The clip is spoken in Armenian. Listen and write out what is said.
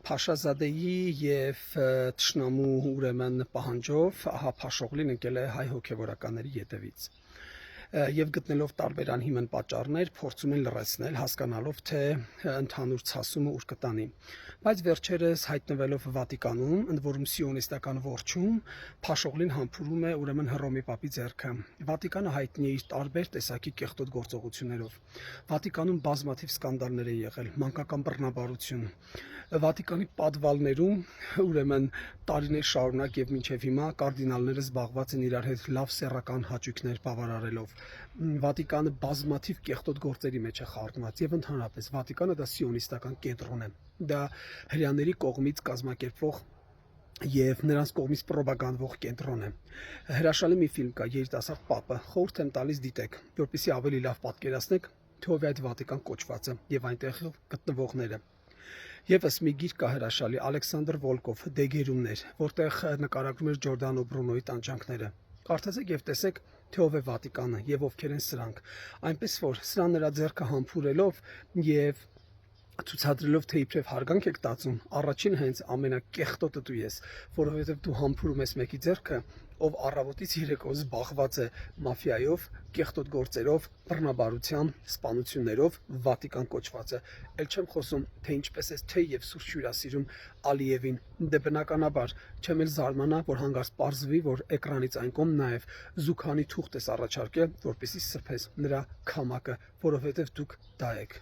Փաշազադեի եւ Թշնամու ուրեմն պահանջով ահա Փաշօղլին ընկել է հայ հոգևորականների ետևից եւ գտնելով տարբեր անհիմն պատճառներ փորձում են լրացնել, հասկանալով թե ընդհանուր ցասումը ուր կտանի, բայց վերջերս հայտնվելով Վատիկանում, ընդ որում սիոնիստական որջում, Փաշօղլին համբուրում է ուրեմն Հռոմի պապի ձեռքը։ Վատիկանը հայտնի է իր տարբեր տեսակի կեղտոտ գործողություններով։ Վատիկանում բազմաթիվ սկանդալներ են եղել, մանկական բռնաբարություն։ Վատիկանի պատվալներում ուրեմն տարիներ շարունակ եւ մինչեւ հիմա կարդինալները զբաղված են իրար հետ լավ սեռական հաճույքներ բավարարելով։ Վատիկանը բազմաթիվ կեղտոտ գործերի մեջ է խառնված եւ ընդհանրապես Վատիկանը դա սիոնիստական կենտրոն է։ Դա հрьяաների կողմից կազմակերպվող եւ նրանց կողմից պրոպագանդվող կենտրոն է։ Հրաշալի մի ֆիլմ կա «Երիտասարդ Պապը», խորհուրդ եմ տալիս դիտեք, որպեսզի ավելի լավ պատկերացնեք թե ով է այդ Վատիկան կոչվածը եւ այնտեղ գտնվողները։ Եվս մի գիրք կա հրաշալի Ալեքսանդր Վոլկով «Դեգերումներ», որտեղ նկարագրում էր Ջորդանո Բրունոյի տանջանքները։ Կարդացեք եւ տեսեք թե ով է Վատիկանը եւ ովքեր են սրանք, այնպես որ սրա նրա ձեռքը համբուրելով եւ ցուցադրելով թե իբրև հարգանք եք տածում, առաջին հենց ամենակեղտոտը դու ես, որովհետև դու համբուրում ես մեկի ձեռքը, ով առավոտից երեկո զբաղված է մաֆիայով, կեղտոտ գործերով, բռնաբարությամբ, սպանություններով, Վատիկան կոչվածը։ Էլ չեմ խոսում, թե ինչպես է թե եւ սուրճ հյուրասիրում Ալիևին։ Դե բնականաբար, չեմ էլ զարմանա, որ հանգարց պարզվի, որ էկրանից այն կողմ նաեւ Զուքանի թուղթ ես առաջարկել, որպեսզի սրբես նրա քամակը, որովհետև դուք դա եք։